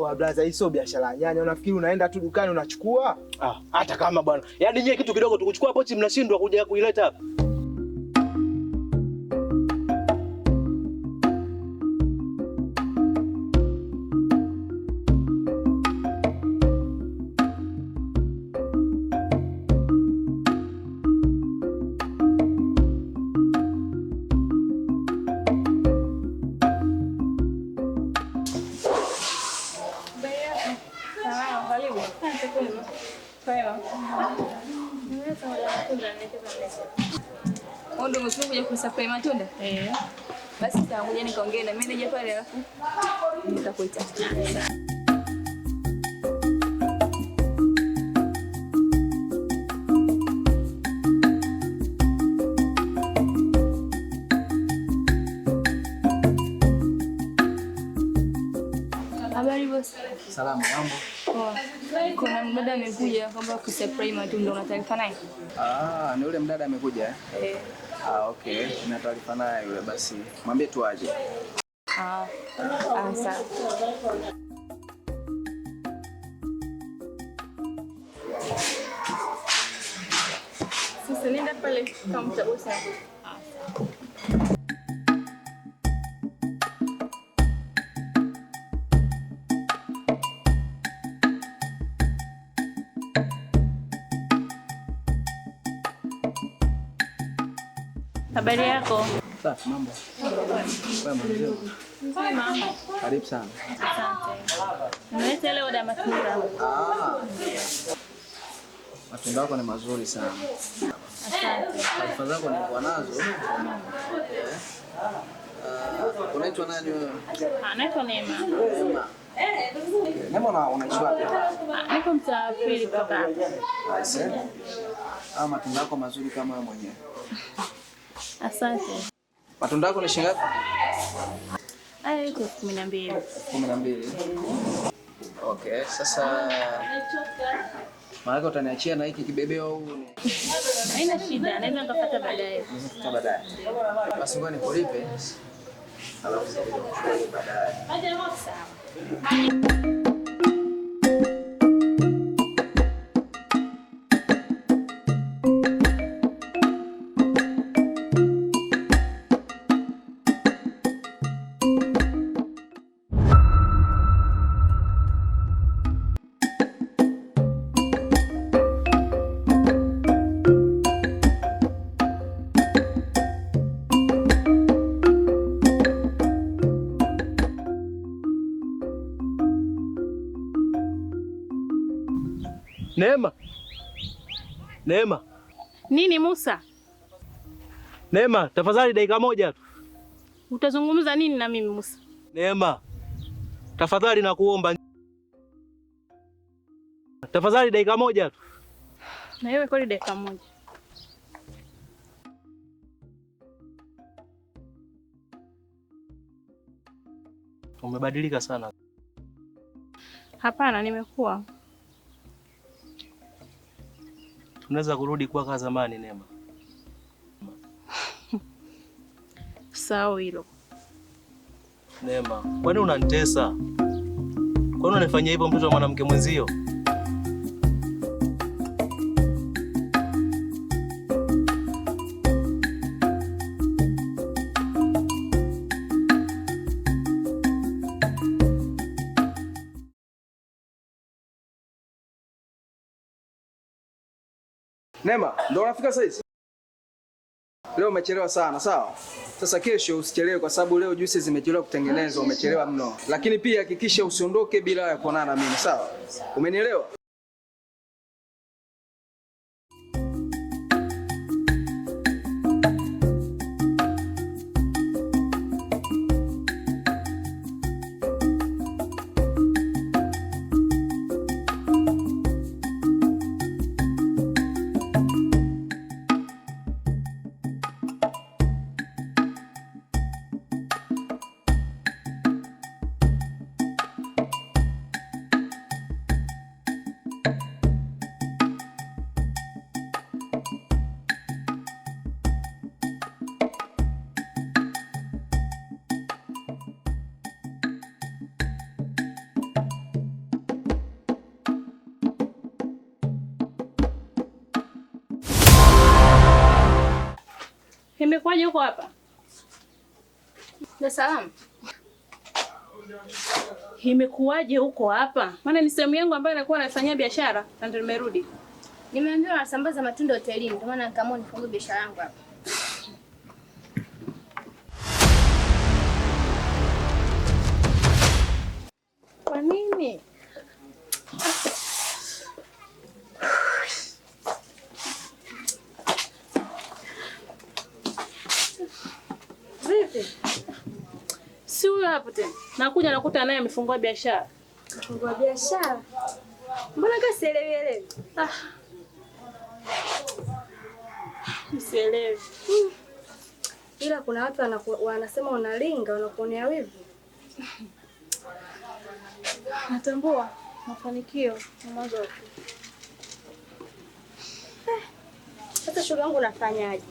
Oa blaza, hii sio biashara ya nyanya. Unafikiri unaenda tu dukani unachukua? Hata kama bwana. Yaani nyie kitu kidogo tukuchukua pochi mnashindwa kuja kuileta hapa. Ndio umekuja kusupply matunda? Basi sawa, ngoja nikaongee na manager pale alafu nitakuita. Habari boss. Salama, mambo? Poa. Kuna mdada amekuja kwamba kusupply matunda, una taarifa naye? Ni yule mdada amekuja? Okay. Nina taarifa naye yule, basi mwambie tu aje. Sawa. Sasa nenda pale kama mtabosa. Habari yako? Safi, mambo. Kwema mzee. Mzima. Karibu sana. Asante. Nimeleta leo oda matunda. Matunda yako ni mazuri sana. Asante. Taarifa zako nilikuwa nazo. Unaitwa nani wewe? Naitwa Neema. Neema. Neema, unaishi wapi? Niko mtaa pili kutoka hapa. Matunda yako mazuri kama wewe mwenyewe. Asante. Matunda yako ni shilingi ngapi? Iko 12. 12. Okay, sasa maana utaniachia na hiki kibebeo au haina shida, naweza nikapata baadaye. Baadaye. Basi ngoja nikulipe. Alafu baadaye. Sawa. Neema. Neema. Nini Musa? Neema, tafadhali dakika moja tu. Utazungumza nini na mimi Musa? Neema. Tafadhali nakuomba. Tafadhali dakika moja tu. Na wewe kweli dakika moja. Umebadilika sana. Hapana, nimekuwa. Tunaweza kurudi kuwa kama zamani Neema. Sawa hilo. Neema, kwani unanitesa? Kwani unanifanyia hivyo mtoto wa mwanamke mwenzio? Neema, ndio unafika sasa hizi? Leo umechelewa sana, sawa? Sasa kesho usichelewe kwa sababu leo juisi zimechelewa kutengenezwa, umechelewa mno. Lakini pia hakikisha usiondoke bila ya kuonana na mimi, sawa? Umenielewa? Imekuwaje huko hapa? Dar es Salaam. Imekuwaje huko hapa? Maana ni sehemu yangu ambayo nakuwa nafanyia biashara na ndio nimerudi. Nimeambiwa nasambaza matunda hotelini, ndio maana nikaamua nifungue biashara yangu hapa. Kwa nini? Vipi? Si huyo hapo tena. Nakuja nakuta naye amefungua biashara. Kufungua biashara? Mbona kasielewi? Msielewi. Ila kuna watu wanasema unalinga, wanakuonea wivu. Natambua mafanikio na mazuri. Sasa shughuli yangu unafanyaje?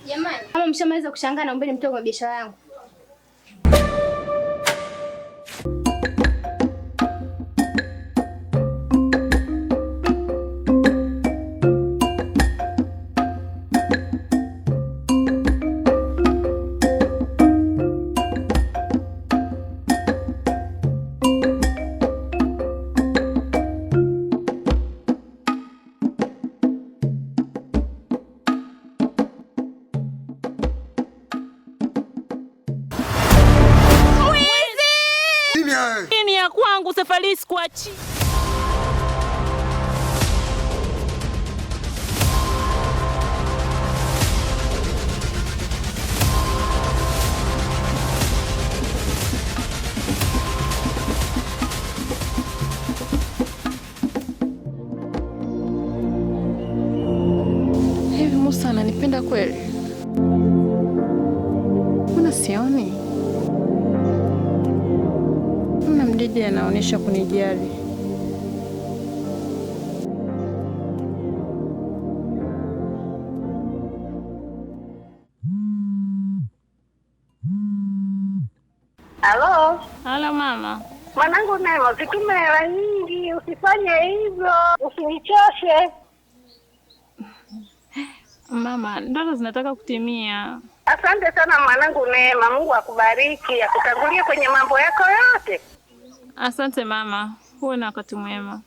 Jamani, kama mshamaliza kushangaa naombeni mtoke kwa biashara yangu. Nini ya kwangu safari sikuachi. Hivi Musa ananipenda kweli? Mbona sioni? Mbona Mdidi anaonyesha kunijali? Halo? Hala mama. Mwanangu Neema, usitume hela nyingi, usifanye hivyo, usinichoshe. Mama, ndoto zinataka kutimia. Asante sana mwanangu Neema, Mungu akubariki, akutangulie kwenye mambo yako yote. Asante mama, uwe na wakati mwema.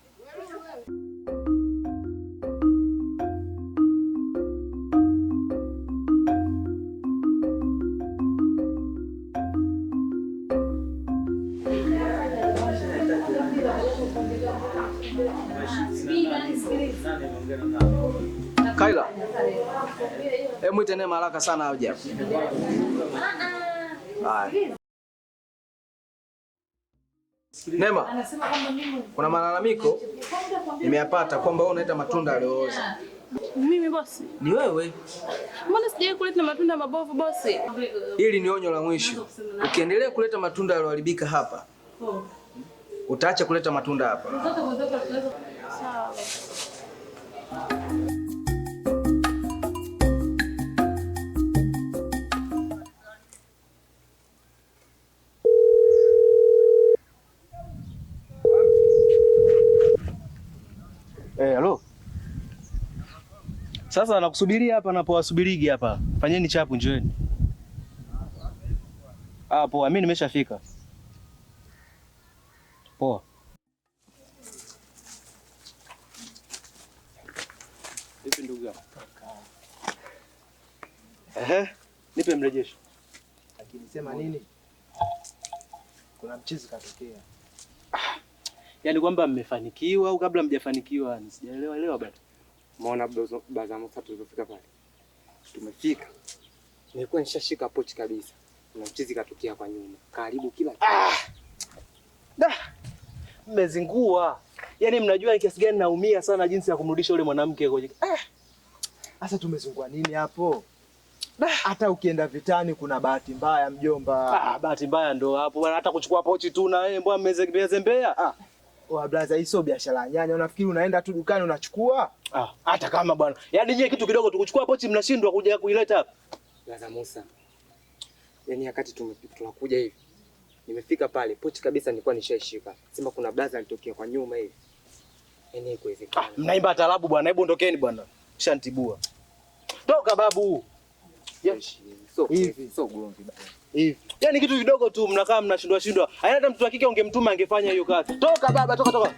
Kaila. Mwite Neema haraka sana aje hapa. Haya. Neema. Kuna malalamiko nimeyapata kwamba wewe unaita matunda yaliyooza. Mimi bosi? Ni wewe? Mbona sijawahi kuleta matunda mabovu bosi? Hili ni onyo la mwisho. Ukiendelea kuleta matunda yaliyoharibika hapa, utaacha kuleta matunda hapa. Sawa. Halo. Sasa nakusubiria hapa napowasubirigi hapa. Fanyeni chapu njoeni. Poa, mimi nimeshafika. Poa. Vipi ndugu yangu? Nipe mrejesho. Lakini sema nini? Kuna mchizi katokea. Yaani kwamba mmefanikiwa au kabla mjafanikiwa? Sijaelewa bado. Umeona baza Musa tulipofika pale. Tumefika. Nilikuwa nishashika pochi kabisa. Na mchizi katokea kwa nyuma. Karibu kila kitu. Mmezingua. Yaani mnajua kiasi gani naumia sana jinsi ya kumrudisha yule mwanamke kwenye. Sasa tumezungua nini hapo? Hata ukienda vitani kuna bahati mbaya mjomba. Bahati mbaya ndo hapo bwana, hata kuchukua pochi tu na mbona mmezembea? Wa blaza, hii sio biashara nyanya. Unafikiri unaenda tu dukani unachukua? Hata kama bwana. Yaani nyie kitu kidogo tukuchukua pochi mnashindwa kuja kuileta hapa. Baza Musa. Yaani wakati tunakuja hivi. Nimefika pale pochi kabisa nilikuwa nishaishika. Sema kuna blaza alitokea kwa nyuma hivi. Yaani kuwezekana. Mnaimba taarabu bwana, hebu ondokeni bwana. Shantibua. Toka babu. So gomvi bwana. Hivi. Yaani kitu kidogo tu mnakaa mnashindwa. Hata mtoto wa kike ungemtuma angefanya hiyo kazi. Toka baba, toka.